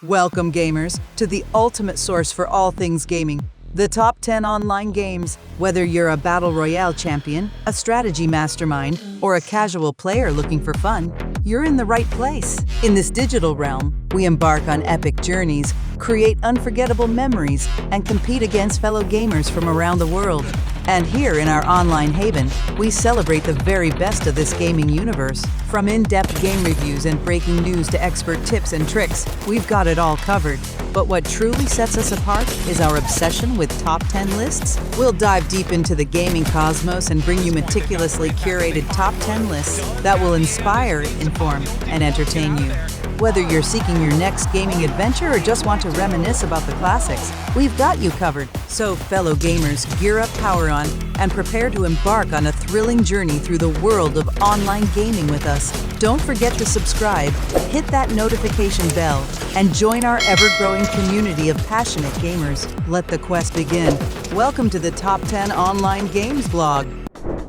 Welcome, gamers, to the ultimate source for all things gaming, the top 10 online games. Whether you're a battle royale champion, a strategy mastermind, or a casual player looking for fun, you're in the right place. In this digital realm, we embark on epic journeys, create unforgettable memories, and compete against fellow gamers from around the world. And here in our online haven, we celebrate the very best of this gaming universe. From in-depth game reviews and breaking news to expert tips and tricks, we've got it all covered. But what truly sets us apart is our obsession with top 10 lists. We'll dive deep into the gaming cosmos and bring you meticulously curated top 10 lists that will inspire, inform, and entertain you. Whether you're seeking your next gaming adventure or just want to reminisce about the classics, we've got you covered. So, fellow gamers, gear up, power on, and prepare to embark on a thrilling journey through the world of online gaming with us. Don't forget to subscribe, hit that notification bell, and join our ever-growing community of passionate gamers. Let the quest begin. Welcome to the Top 10 Online Games blog,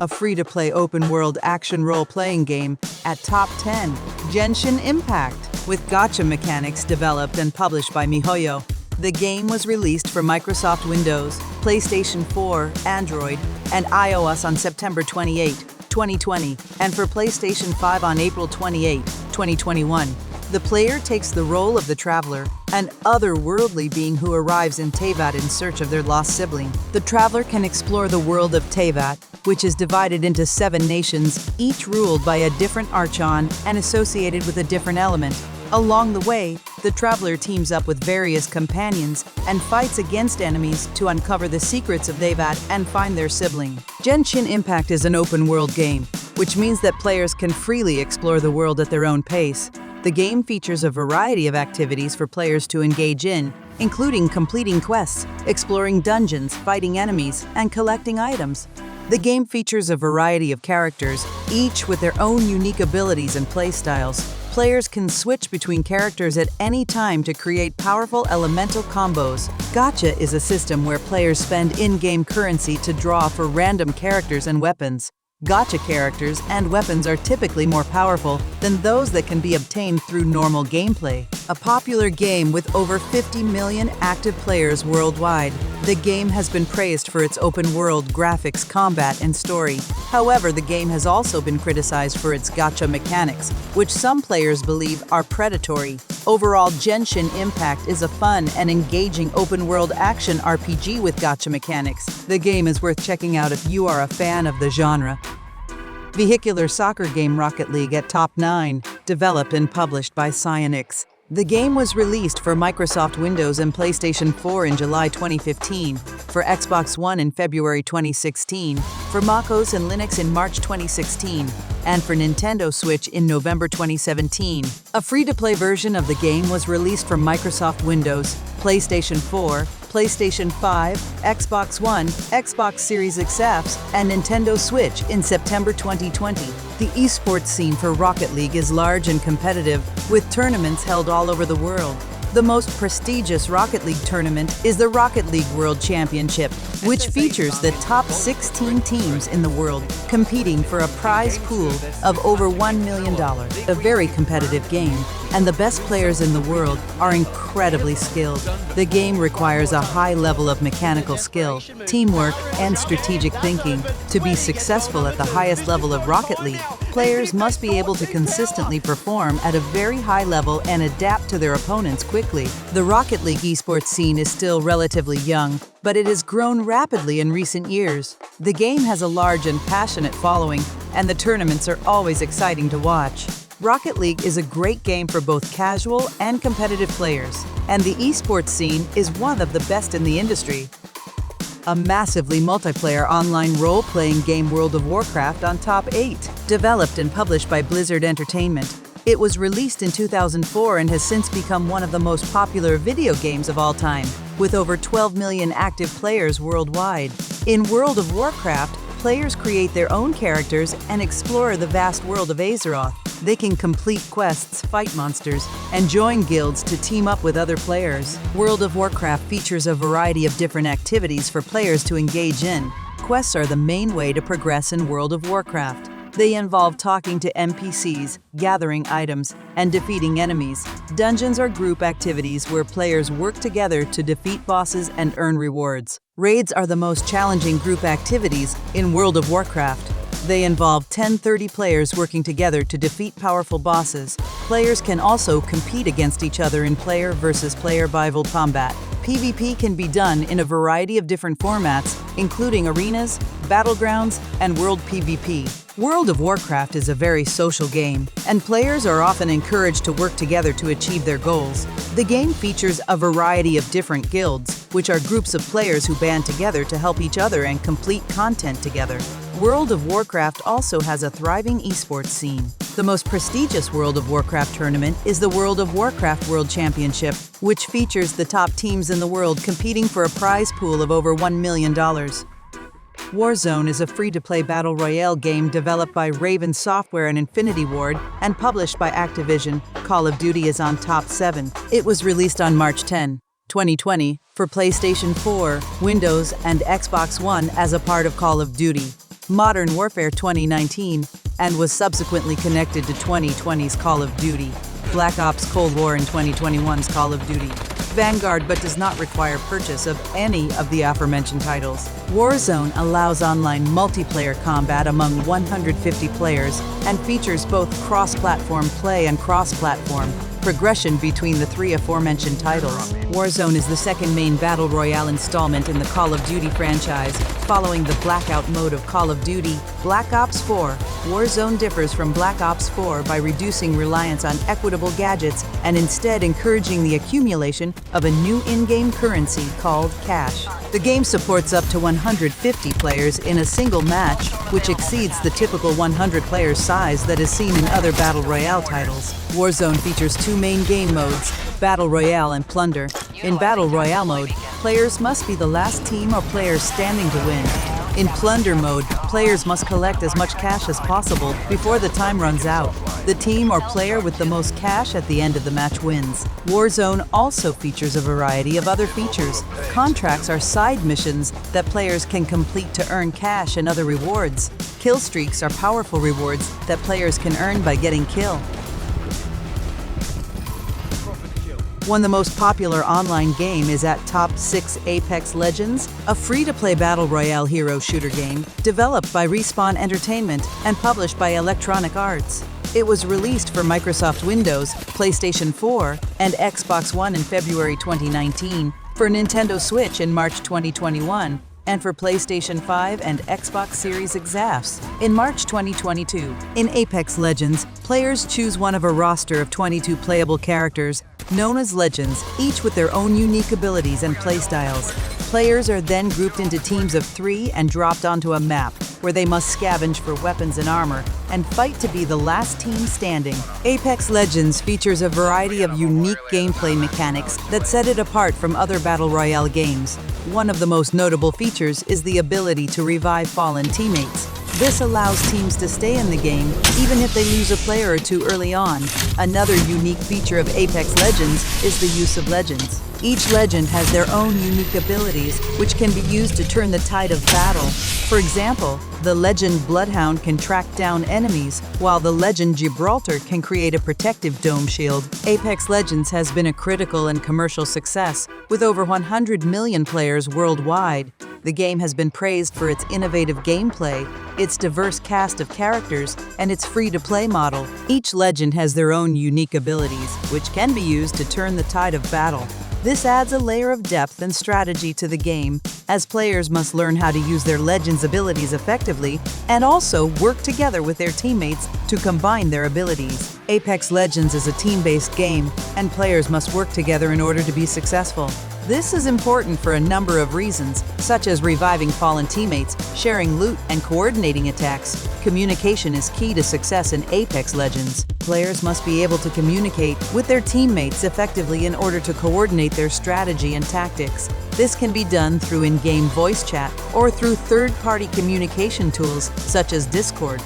a free-to-play open-world action role-playing game at Top 10, Genshin Impact. With gacha mechanics developed and published by MiHoYo, the game was released for Microsoft Windows, PlayStation 4, Android, and iOS on September 28, 2020, and for PlayStation 5 on April 28, 2021. The player takes the role of the Traveler, an otherworldly being who arrives in Teyvat in search of their lost sibling. The Traveler can explore the world of Teyvat, which is divided into 7 nations, each ruled by a different archon and associated with a different element. Along the way, the Traveler teams up with various companions and fights against enemies to uncover the secrets of Teyvat and find their sibling. Genshin Impact is an open-world game, which means that players can freely explore the world at their own pace. The game features a variety of activities for players to engage in, including completing quests, exploring dungeons, fighting enemies, and collecting items. The game features a variety of characters, each with their own unique abilities and playstyles. Players can switch between characters at any time to create powerful elemental combos. Gacha is a system where players spend in-game currency to draw for random characters and weapons. Gacha characters and weapons are typically more powerful than those that can be obtained through normal gameplay. A popular game with over 50 million active players worldwide, the game has been praised for its open-world graphics, combat, and story. However, the game has also been criticized for its gacha mechanics, which some players believe are predatory. Overall, Genshin Impact is a fun and engaging open-world action RPG with gacha mechanics. The game is worth checking out if you are a fan of the genre. Vehicular soccer game Rocket League at Top 9, developed and published by Psyonix. The game was released for Microsoft Windows and PlayStation 4 in July 2015, for Xbox One in February 2016, for macOS and Linux in March 2016, and for Nintendo Switch in November 2017. A free-to-play version of the game was released for Microsoft Windows, PlayStation 4, PlayStation 5, Xbox One, Xbox Series XS, and Nintendo Switch in September 2020. The esports scene for Rocket League is large and competitive, with tournaments held all over the world. The most prestigious Rocket League tournament is the Rocket League World Championship, which features the top 16 teams in the world competing for a prize pool of over $1 million. A very competitive game, and the best players in the world are incredibly skilled. The game requires a high level of mechanical skill, teamwork, and strategic thinking. To be successful at the highest level of Rocket League, players must be able to consistently perform at a very high level and adapt to their opponents quickly. The Rocket League esports scene is still relatively young, but it has grown rapidly in recent years. The game has a large and passionate following, and the tournaments are always exciting to watch. Rocket League is a great game for both casual and competitive players, and the esports scene is one of the best in the industry. A massively multiplayer online role-playing game World of Warcraft on Top 8, developed and published by Blizzard Entertainment. It was released in 2004 and has since become one of the most popular video games of all time, with over 12 million active players worldwide. In World of Warcraft, players create their own characters and explore the vast world of Azeroth. They can complete quests, fight monsters, and join guilds to team up with other players. World of Warcraft features a variety of different activities for players to engage in. Quests are the main way to progress in World of Warcraft. They involve talking to NPCs, gathering items, and defeating enemies. Dungeons are group activities where players work together to defeat bosses and earn rewards. Raids are the most challenging group activities in World of Warcraft. They involve 10-30 players working together to defeat powerful bosses. Players can also compete against each other in player versus player rival combat. PvP can be done in a variety of different formats, including arenas, battlegrounds, and world PvP. World of Warcraft is a very social game, and players are often encouraged to work together to achieve their goals. The game features a variety of different guilds, which are groups of players who band together to help each other and complete content together. World of Warcraft also has a thriving esports scene. The most prestigious World of Warcraft tournament is the World of Warcraft World Championship, which features the top teams in the world competing for a prize pool of over $1 million. Warzone is a free-to-play battle royale game developed by Raven Software and Infinity Ward and published by Activision. Call of Duty is on top 7. It was released on March 10, 2020 for PlayStation 4, Windows, and Xbox One as a part of Call of Duty Modern Warfare 2019 and was subsequently connected to 2020's Call of Duty Black Ops Cold War and 2021's Call of Duty Vanguard, but does not require purchase of any of the aforementioned titles. Warzone allows online multiplayer combat among 150 players and features both cross-platform play and cross-platform progression between the three aforementioned titles. Warzone is the second main battle royale installment in the Call of Duty franchise, following the Blackout mode of Call of Duty Black Ops 4. Warzone differs from Black Ops 4 by reducing reliance on equitable gadgets and instead encouraging the accumulation of a new in-game currency called cash. The game supports up to 150 players in a single match, which exceeds the typical 100-player size that is seen in other Battle Royale titles. Warzone features two main game modes, Battle Royale and Plunder. In Battle Royale mode, players must be the last team or player standing to win. In Plunder mode, players must collect as much cash as possible before the time runs out. The team or player with the most cash at the end of the match wins. Warzone also features a variety of other features. Contracts are side missions that players can complete to earn cash and other rewards. Kill streaks are powerful rewards that players can earn by getting kill. One of the most popular online game is at top 6 Apex Legends, a free-to-play battle royale hero shooter game developed by Respawn Entertainment and published by Electronic Arts. It was released for Microsoft Windows, PlayStation 4, and Xbox One in February 2019, for Nintendo Switch in March 2021, and for PlayStation 5 and Xbox Series X in March 2022. In Apex Legends, players choose one of a roster of 22 playable characters known as Legends, each with their own unique abilities and playstyles. Players are then grouped into teams of 3 and dropped onto a map, where they must scavenge for weapons and armor and fight to be the last team standing. Apex Legends features a variety of unique gameplay mechanics that set it apart from other Battle Royale games. One of the most notable features is the ability to revive fallen teammates. This allows teams to stay in the game even if they lose a player or two early on. Another unique feature of Apex Legends is the use of legends. Each legend has their own unique abilities, which can be used to turn the tide of battle. For example, the legend Bloodhound can track down enemies, while the legend Gibraltar can create a protective dome shield. Apex Legends has been a critical and commercial success, with over 100 million players worldwide. The game has been praised for its innovative gameplay, its diverse cast of characters, and its free-to-play model. Each legend has their own unique abilities, which can be used to turn the tide of battle. This adds a layer of depth and strategy to the game, as players must learn how to use their legends' abilities effectively and also work together with their teammates to combine their abilities. Apex Legends is a team-based game, and players must work together in order to be successful. This is important for a number of reasons, such as reviving fallen teammates, sharing loot, and coordinating attacks. Communication is key to success in Apex Legends. Players must be able to communicate with their teammates effectively in order to coordinate their strategy and tactics. This can be done through in-game voice chat or through third-party communication tools such as Discord.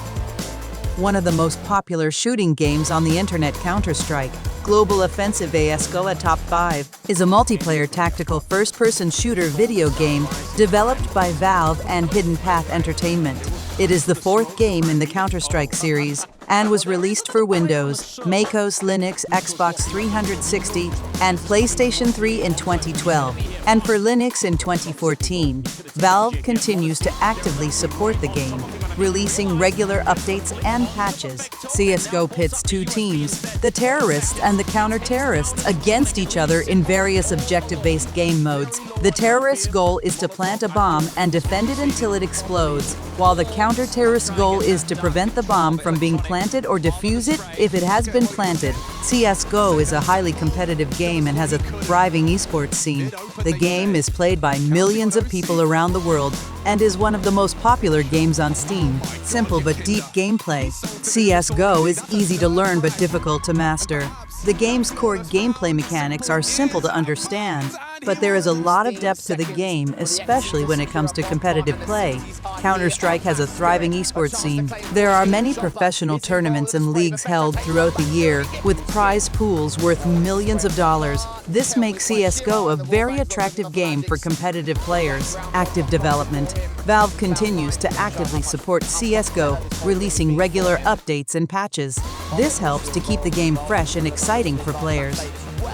One of the most popular shooting games on the internet, Counter-Strike Global Offensive CS:GO Top 5, is a multiplayer tactical first-person shooter video game developed by Valve and Hidden Path Entertainment. It is the fourth game in the Counter-Strike series and was released for Windows, macOS, Linux, Xbox 360, and PlayStation 3 in 2012, and for Linux in 2014. Valve continues to actively support the game, releasing regular updates and patches. CS:GO pits two teams, the terrorists and the counter-terrorists, against each other in various objective-based game modes. The terrorist's goal is to plant a bomb and defend it until it explodes, while the counter-terrorist's goal is to prevent the bomb from being planted or defuse it if it has been planted. CS:GO is a highly competitive game and has a thriving esports scene. The game is played by millions of people around the world and is one of the most popular games on Steam. Simple but deep gameplay. CS:GO is easy to learn but difficult to master. The game's core gameplay mechanics are simple to understand, but there is a lot of depth to the game, especially when it comes to competitive play. Counter-Strike has a thriving esports scene. There are many professional tournaments and leagues held throughout the year, with prize pools worth millions of dollars. This makes CS:GO a very attractive game for competitive players. Active development. Valve continues to actively support CS:GO, releasing regular updates and patches. This helps to keep the game fresh and exciting for players.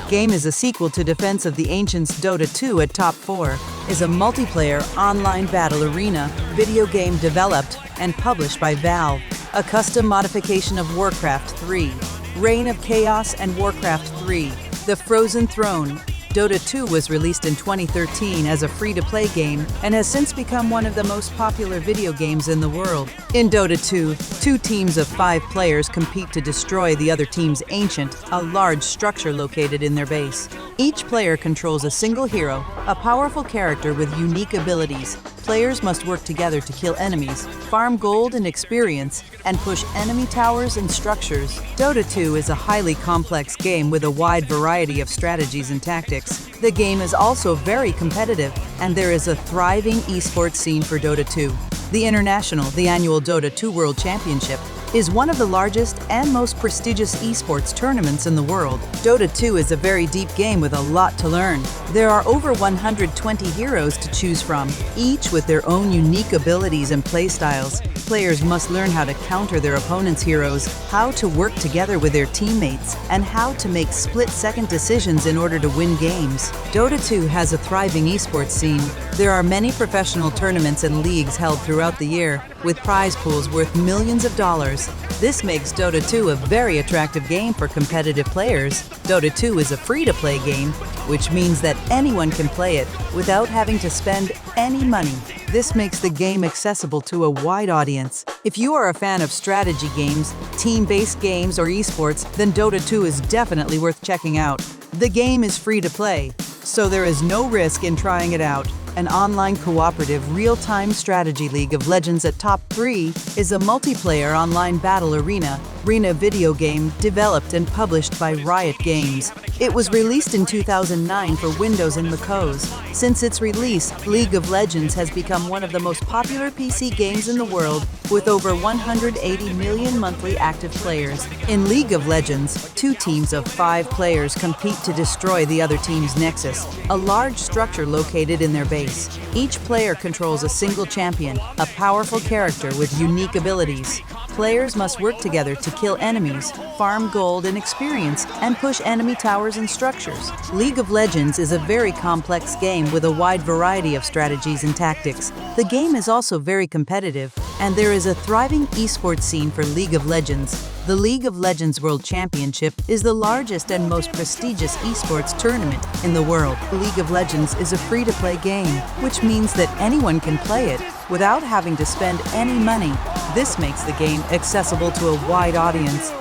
Game is a sequel to Defense of the Ancients. Dota 2 at Top 4 is a multiplayer online battle arena video game developed and published by Valve, a custom modification of Warcraft 3, Reign of Chaos and Warcraft 3, The Frozen Throne. Dota 2 was released in 2013 as a free-to-play game and has since become one of the most popular video games in the world. In Dota 2, two teams of 5 players compete to destroy the other team's Ancient, a large structure located in their base. Each player controls a single hero, a powerful character with unique abilities. Players must work together to kill enemies, farm gold and experience, and push enemy towers and structures. Dota 2 is a highly complex game with a wide variety of strategies and tactics. The game is also very competitive, and there is a thriving esports scene for Dota 2. The annual Dota 2 World Championship, is one of the largest and most prestigious esports tournaments in the world. Dota 2 is a very deep game with a lot to learn. There are over 120 heroes to choose from, each with their own unique abilities and playstyles. Players must learn how to counter their opponent's heroes, how to work together with their teammates, and how to make split-second decisions in order to win games. Dota 2 has a thriving esports scene. There are many professional tournaments and leagues held throughout the year, with prize pools worth millions of dollars. This makes Dota 2 a very attractive game for competitive players. Dota 2 is a free-to-play game, which means that anyone can play it without having to spend any money. This makes the game accessible to a wide audience. If you are a fan of strategy games, team-based games, or esports, then Dota 2 is definitely worth checking out. The game is free to play, so there is no risk in trying it out. An online cooperative real-time strategy League of Legends at Top 3 is a multiplayer online battle arena video game developed and published by Riot Games. It was released in 2009 for Windows and macOS. Since its release, League of Legends has become one of the most popular PC games in the world, with over 180 million monthly active players. In League of Legends, two teams of 5 players compete to destroy the other team's nexus, a large structure located in their base. Each player controls a single champion, a powerful character with unique abilities. Players must work together to kill enemies, farm gold and experience, and push enemy towers and structures. League of Legends is a very complex game with a wide variety of strategies and tactics. The game is also very competitive, and there is a thriving esports scene for League of Legends. The League of Legends World Championship is the largest and most prestigious esports tournament in the world. League of Legends is a free-to-play game, which means that anyone can play it without having to spend any money. This makes the game accessible to a wide audience.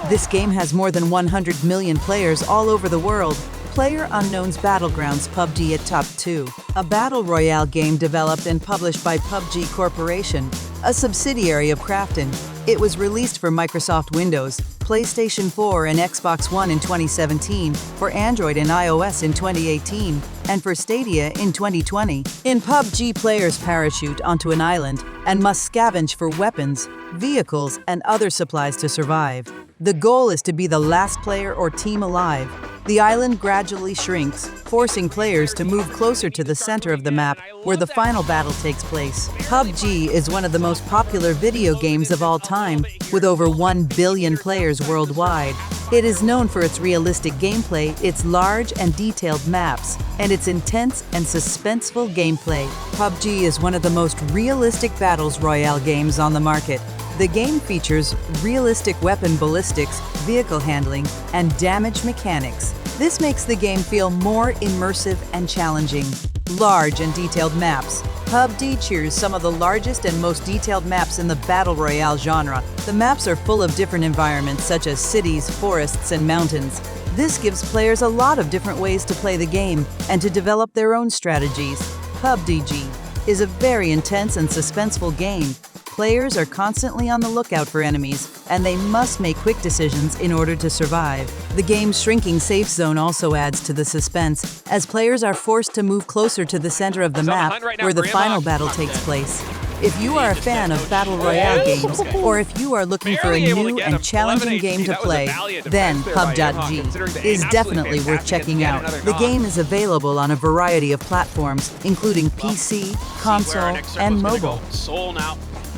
This game has more than 100 million players all over the world. PlayerUnknown's Battlegrounds PUBG at Top 2, a battle royale game developed and published by PUBG Corporation, a subsidiary of Krafton. It was released for Microsoft Windows, PlayStation 4 and Xbox One in 2017, for Android and iOS in 2018, and for Stadia in 2020. In PUBG, players parachute onto an island and must scavenge for weapons, vehicles, and other supplies to survive. The goal is to be the last player or team alive. The island gradually shrinks, forcing players to move closer to the center of the map where the final battle takes place. PUBG is one of the most popular video games of all time, with over 1 billion players worldwide. It is known for its realistic gameplay, its large and detailed maps, and its intense and suspenseful gameplay. PUBG is one of the most realistic battles royale games on the market. The game features realistic weapon ballistics, vehicle handling, and damage mechanics. This makes the game feel more immersive and challenging. Large and detailed maps. PUBG cheers some of the largest and most detailed maps in the Battle Royale genre. The maps are full of different environments such as cities, forests, and mountains. This gives players a lot of different ways to play the game and to develop their own strategies. PUBG is a very intense and suspenseful game. Players are constantly on the lookout for enemies, and they must make quick decisions in order to survive. The game's shrinking safe zone also adds to the suspense, as players are forced to move closer to the center of the map where the final battle takes place. If you are a fan of Battle Royale games, or if you are looking for a new and challenging game to play, then PUBG is definitely worth checking out. The game is available on a variety of platforms, including PC, console, and mobile.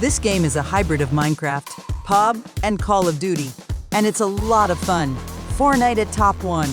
This game is a hybrid of Minecraft, PUBG, and Call of Duty, and it's a lot of fun. Fortnite at top 1.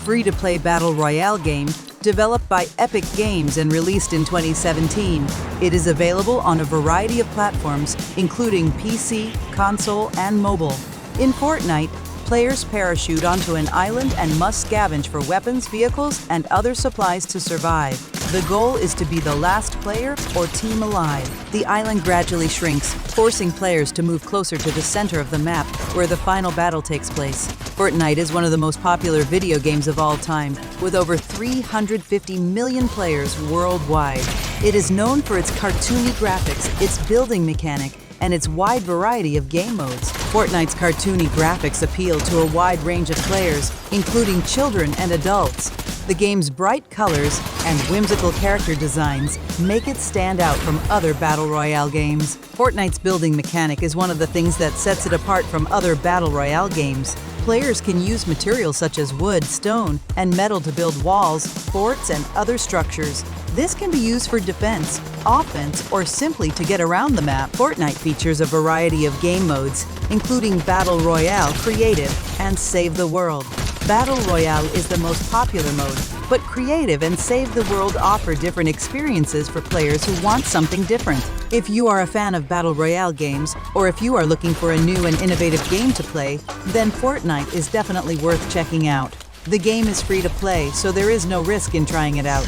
Free-to-play Battle Royale game developed by Epic Games and released in 2017. It is available on a variety of platforms, including PC, console, and mobile. In Fortnite, players parachute onto an island and must scavenge for weapons, vehicles, and other supplies to survive. The goal is to be the last player or team alive. The island gradually shrinks, forcing players to move closer to the center of the map where the final battle takes place. Fortnite is one of the most popular video games of all time, with over 350 million players worldwide. It is known for its cartoony graphics, its building mechanic, and its wide variety of game modes. Fortnite's cartoony graphics appeal to a wide range of players, including children and adults. The game's bright colors and whimsical character designs make it stand out from other Battle Royale games. Fortnite's building mechanic is one of the things that sets it apart from other Battle Royale games. Players can use materials such as wood, stone, and metal to build walls, forts, and other structures. This can be used for defense, offense, or simply to get around the map. Fortnite features a variety of game modes, including Battle Royale, Creative, and Save the World. Battle Royale is the most popular mode, but Creative and Save the World offer different experiences for players who want something different. If you are a fan of Battle Royale games, or if you are looking for a new and innovative game to play, then Fortnite is definitely worth checking out. The game is free to play, so there is no risk in trying it out.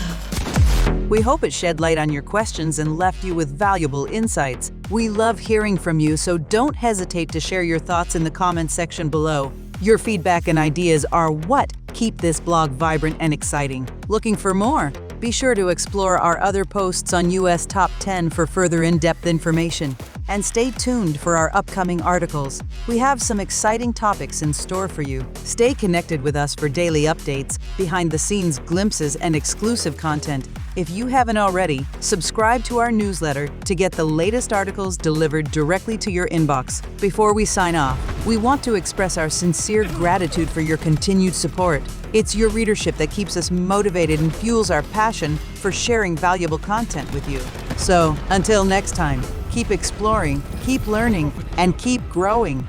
We hope it shed light on your questions and left you with valuable insights. We love hearing from you, so don't hesitate to share your thoughts in the comments section below. Your feedback and ideas are what keep this blog vibrant and exciting. Looking for more? Be sure to explore our other posts on US Top 10 for further in-depth information. And stay tuned for our upcoming articles. We have some exciting topics in store for you. Stay connected with us for daily updates, behind-the-scenes glimpses, and exclusive content. If you haven't already, subscribe to our newsletter to get the latest articles delivered directly to your inbox. Before we sign off, we want to express our sincere gratitude for your continued support. It's your readership that keeps us motivated and fuels our passion for sharing valuable content with you. So, until next time, keep exploring, keep learning, and keep growing.